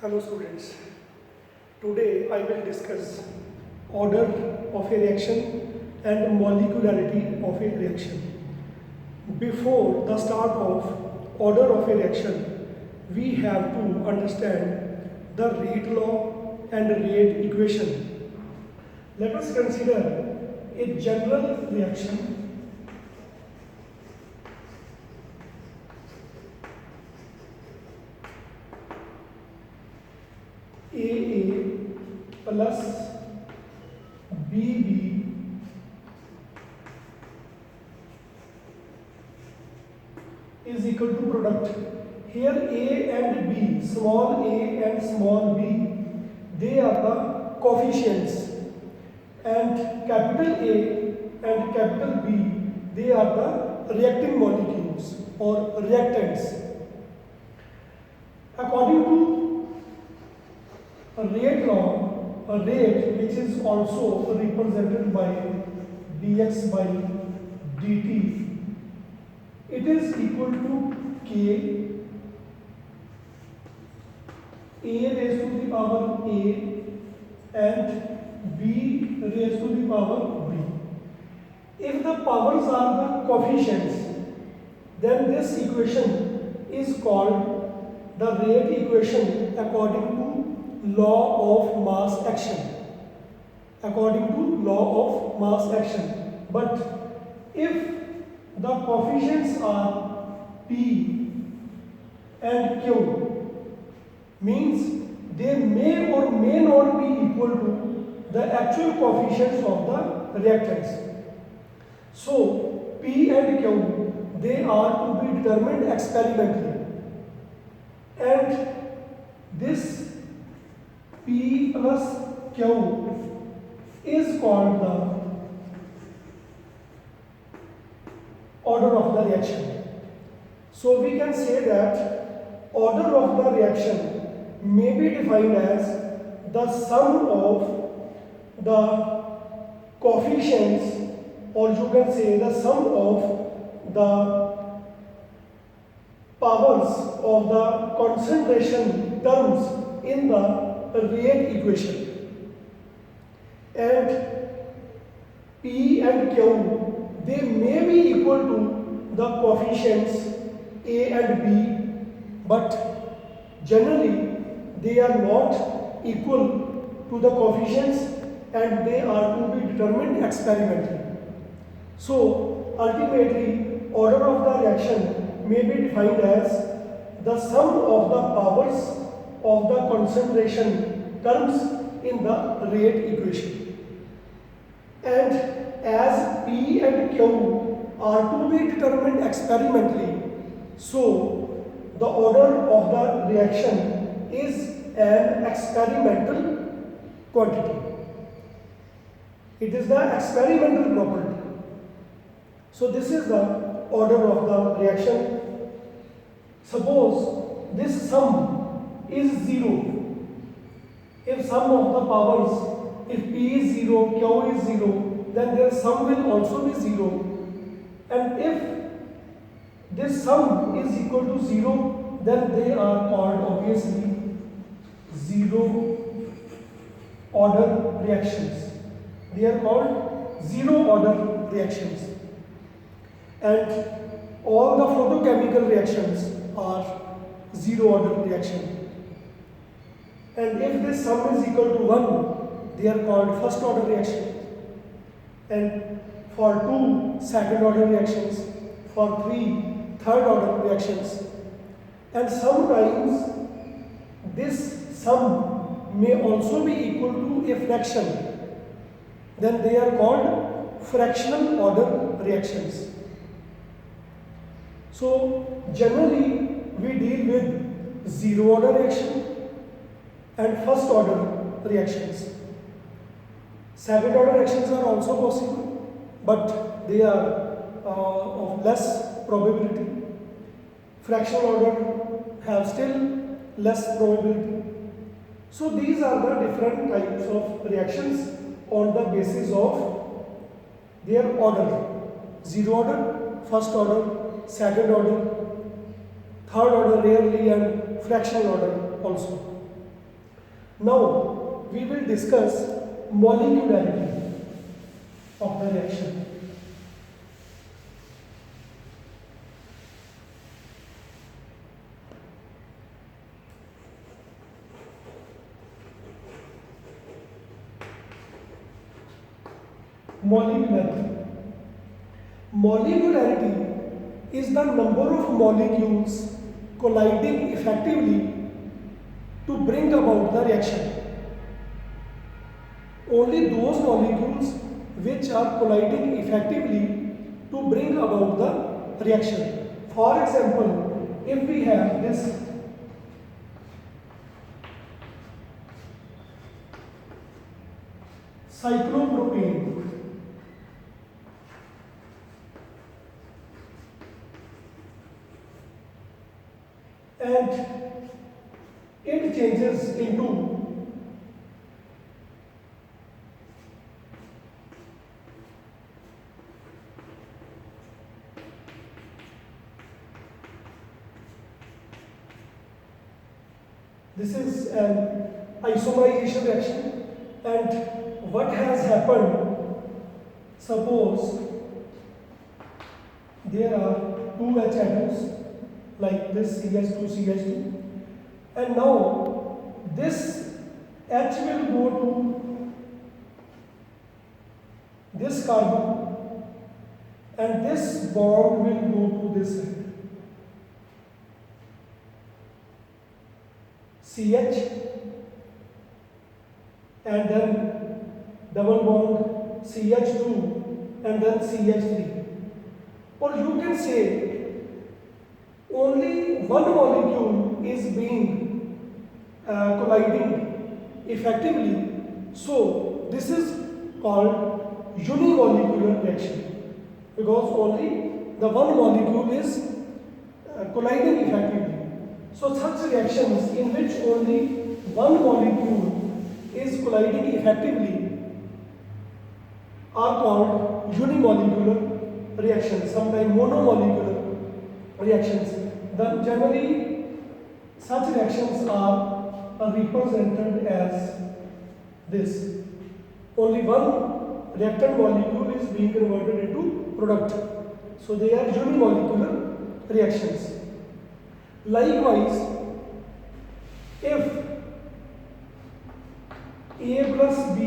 Hello students, today I will discuss order of a reaction and molecularity of a reaction. Before the start of order of a reaction, we have to understand the rate law and rate equation. Let us consider a general reaction AA plus BB is equal to product. Here A and B, small a and small b, they are the coefficients, and capital A and capital B, they are the reacting molecules or reactants. According to a rate law, a rate which is also represented by dx by dt, it is equal to k a raised to the power a and b raised to the power b. If the powers are the coefficients, then this equation is called the rate equation according to law of mass action. According to law of mass action. But if the coefficients are P and Q, means they may or may not be equal to the actual coefficients of the reactants. So P and Q, they are to be determined experimentally, and this P plus Q is called the order of the reaction. So we can say that order of the reaction may be defined as the sum of the coefficients, or you can say the sum of the powers of the concentration terms in the rate equation. And P and Q, they may be equal to the coefficients A and B, but generally they are not equal to the coefficients and they are to be determined experimentally. So ultimately, order of the reaction may be defined as the sum of the powers of the concentration terms in the rate equation. And as P and Q are to be determined experimentally, so the order of the reaction is an experimental quantity. It is the experimental property. So this is the order of the reaction. Suppose this sum is 0. If sum of the powers, if P is 0, Q is 0, then their sum will also be 0. And if this sum is equal to 0, then they are called obviously zero order reactions. They are called zero order reactions. And all the photochemical reactions are zero order reactions. And if this sum is equal to 1, they are called first order reactions. And for 2, second order reactions. For 3, third order reactions. And sometimes this sum may also be equal to a fraction. Then they are called fractional order reactions. So generally we deal with zero order reaction and first order reactions. Second order reactions are also possible, but they are of less probability. Fractional order have still less probability. So these are the different types of reactions on the basis of their order. Zero order, first order, second order, third order rarely, and fractional order also. Now we will discuss molecularity of the reaction. Molecularity. Molecularity is the number of molecules colliding effectively to bring about the reaction. Only those molecules which are colliding effectively to bring about the reaction. For example, if we have this cyclopropane and it changes into this is an isomerization reaction, and what has happened, suppose there are two H atoms like this CH2, and now this H will go to this carbon and this bond will go to this side. CH and then double bond CH2 and then CH3. Or you can say only one molecule is being colliding effectively. So this is called unimolecular reaction because only the one molecule is colliding effectively. So such reactions in which only one molecule is colliding effectively are called unimolecular reactions, sometimes monomolecular reactions. Then generally such reactions are represented as this. Only one reactant molecule is being converted into product. So they are unimolecular reactions. Likewise, if A plus B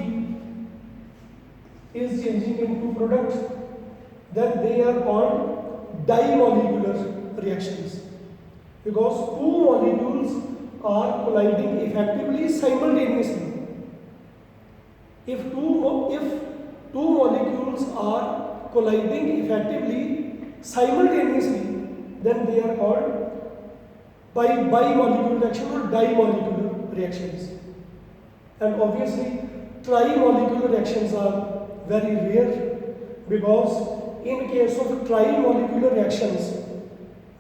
is changing into product, then they are called dimolecular reactions because two molecules are colliding effectively simultaneously. If two molecules are colliding effectively simultaneously, then they are called bimolecular reaction or dimolecular reactions. And obviously trimolecular reactions are very rare because in case of trimolecular reactions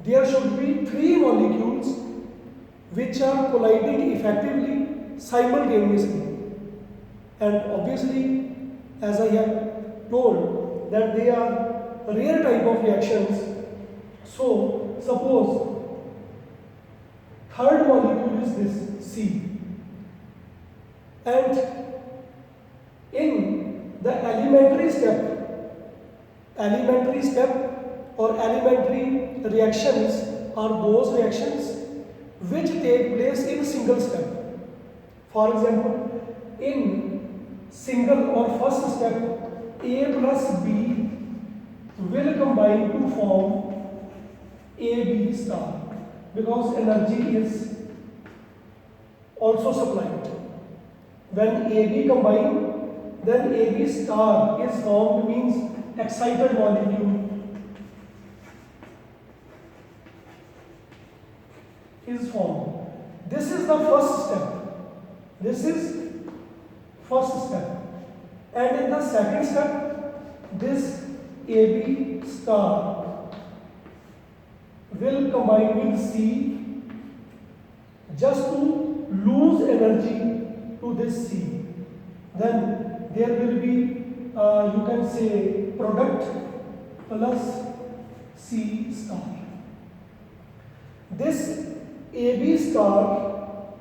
there should be three molecules which are colliding effectively simultaneously. And obviously, as I have told that they are rare type of reactions, so suppose third molecule is this C, and in the elementary step or elementary reactions are those reactions which take place in single step. For example, in single or first step, A plus B will combine to form AB star because energy is also supplied. When AB combine, then AB star is formed, means excited molecule is formed. This is the first step. This is first step. And in the second step, this AB star will combine with C just to lose energy to this C. Then there will be, you can say, product plus C star. This AB star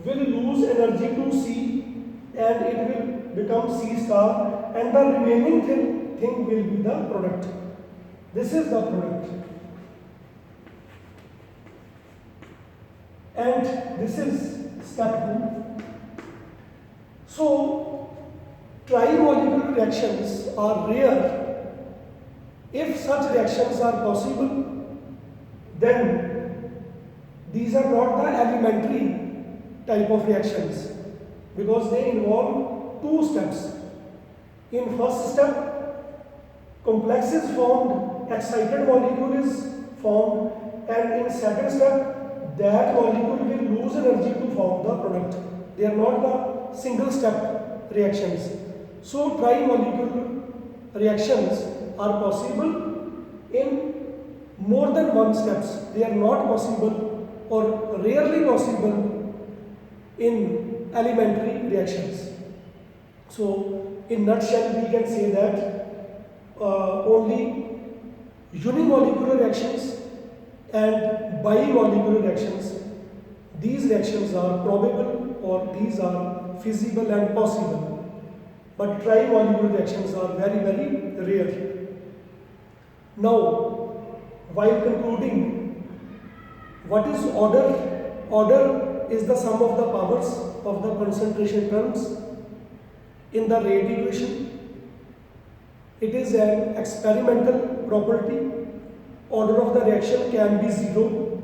will lose energy to C and it will become C star, and the remaining thing will be the product. This is the product. And this is step 2. So, tri-molecular reactions are rare. If such reactions are possible, then these are not the elementary type of reactions because they involve 2 steps. In first step, complex is formed, excited molecule is formed, and in second step, that molecule will lose energy to form the product. They are not the single step reactions. So tri-molecular reactions are possible in more than one steps. They are not possible or rarely possible in elementary reactions. So in nutshell we can say that only unimolecular reactions and bimolecular reactions, these reactions are probable or these are feasible and possible, but tri-molecular reactions are very rare. Now, while concluding, what is order? Order is the sum of the powers of the concentration terms in the rate equation. It is an experimental property. Order of the reaction can be 0.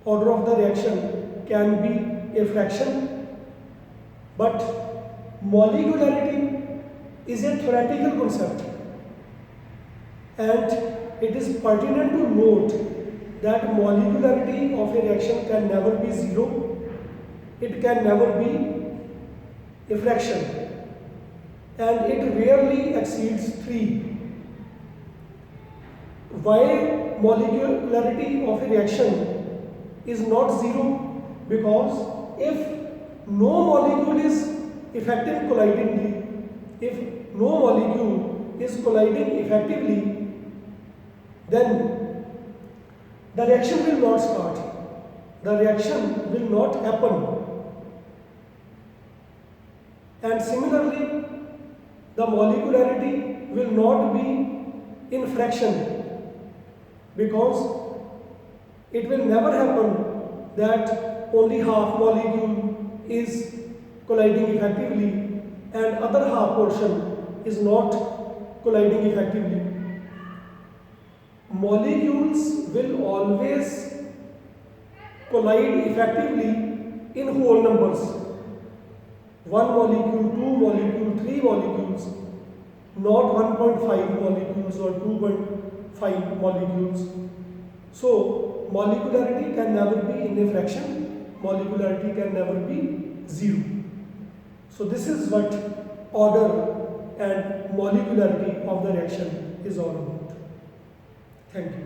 Order of the reaction can be a fraction. But molecularity is a theoretical concept. And it is pertinent to note that molecularity of a reaction can never be 0. It can never be a fraction. And it rarely exceeds 3. Why molecularity of a reaction is not 0? Because if no molecule is effective collidingly, if no molecule is colliding effectively, then the reaction will not start. The reaction will not happen. And similarly, the molecularity will not be in fraction, because it will never happen that only half molecule is colliding effectively and other half portion is not colliding effectively. Molecules will always collide effectively in whole numbers. 1 molecule, 2 molecule, 3 molecules, not 1.5 molecules or 2.5 molecules. So molecularity can never be in a fraction, molecularity can never be 0. So this is what order and molecularity of the reaction is all about. Thank you.